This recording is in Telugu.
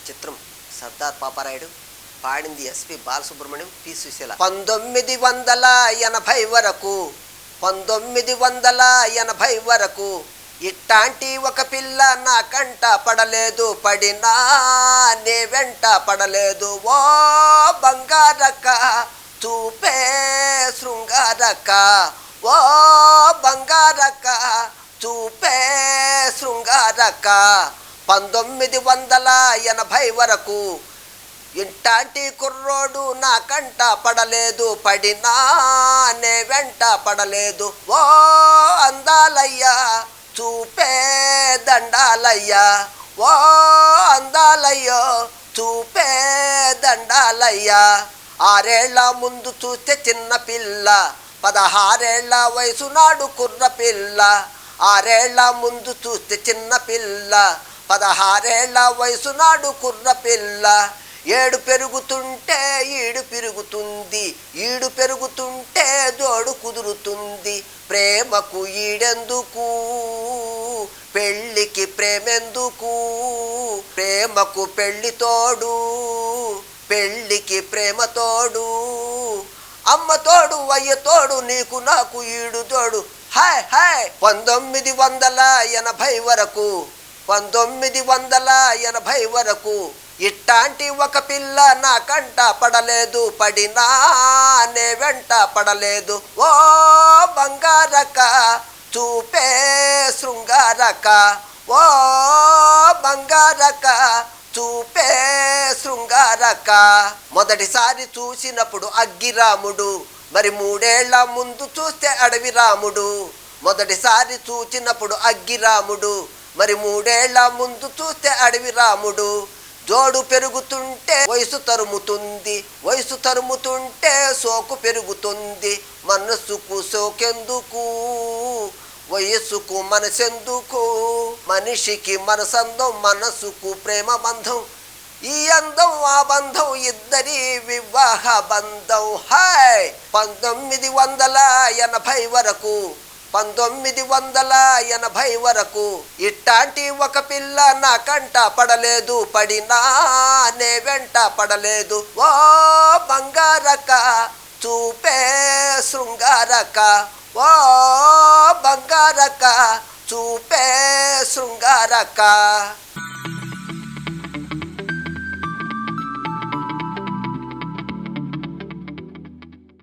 చిత్రం సర్దార్ పాపారాయుడు, పాడింది ఎస్పి బాలసుబ్రహ్మణ్యం, పి సుశీల. 1980 వరకు 1980 వరకు ఇట్టాంటి ఒక పిల్ల నా కంట పడలేదు, పడినా నే వెంట పడలేదు. ఓ బంగారక్క చూపే శృంగారక్క, ఓ బంగారక్క చూపే శృంగారక్క. 1980 వరకు ఇంటాంటి కుర్రోడు నా కంట పడలేదు, పడినా నే వెంట పడలేదు. ఓ అందాలయ్యా చూపే దండాలయ్యా, ఓ అందాలయ్యో చూపే దండాలయ్యా. 6 ఏళ్ల ముందు చూస్తే చిన్న పిల్ల, 16 ఏళ్ల వయసు నాడు కుర్ర పిల్ల. 6 ఏళ్ల ముందు చూస్తే చిన్న పిల్ల, 16 ఏళ్ల వయసు నాడు కుర్ర పిల్ల. ఏడు పెరుగుతుంటే ఈడు పెరుగుతుంది, ఈడు పెరుగుతుంటే జోడు కుదురుతుంది. ప్రేమకు ఈడెందుకు, పెళ్ళికి ప్రేమెందుకు, ప్రేమకు పెళ్ళి తోడు, పెళ్ళికి ప్రేమ తోడు. అమ్మ తోడు అయ్య తోడు, నీకు నాకు ఈడు తోడు. Hi hi. 1980 వరకు 1980 వరకు ఇట్టాంటి ఒక పిల్ల నా కంట పడలేదు, పడినా నే వెంట పడలేదు. ఓ బంగారక్క చూపే శృంగారక్క, ఓ బంగారక్క చూపే శృంగారక్క. మొదటిసారి చూసినప్పుడు అగ్గిరాముడు, మరి 3 ఏళ్ల ముందు చూస్తే అడవి రాముడు. మొదటిసారి చూసినప్పుడు అగ్గిరాముడు, మరి 3 ఏళ్ల ముందు చూస్తే అడవి రాముడు. జోడు పెరుగుతుంటే వయసు తరుముతుంది, వయసు తరుముతుంటే సోకు పెరుగుతుంది. మనసుకు సోకెందుకు, వయస్సుకు మనసెందుకు, మనిషికి మనసందం, మనసుకు ప్రేమ బంధం. ఈ అందం ఆ బంధం ఇద్దరి వివాహ బంధం. హాయ్. 1980 వరకు 1980 వరకు ఇట్టాంటి ఒక పిల్ల నా కంట పడలేదు, పడినా నే వెంట పడలేదు. ఓ బంగారక్క చూపే శృంగారక్క, ఓ బంగారక్క చూపే శృంగారక్క.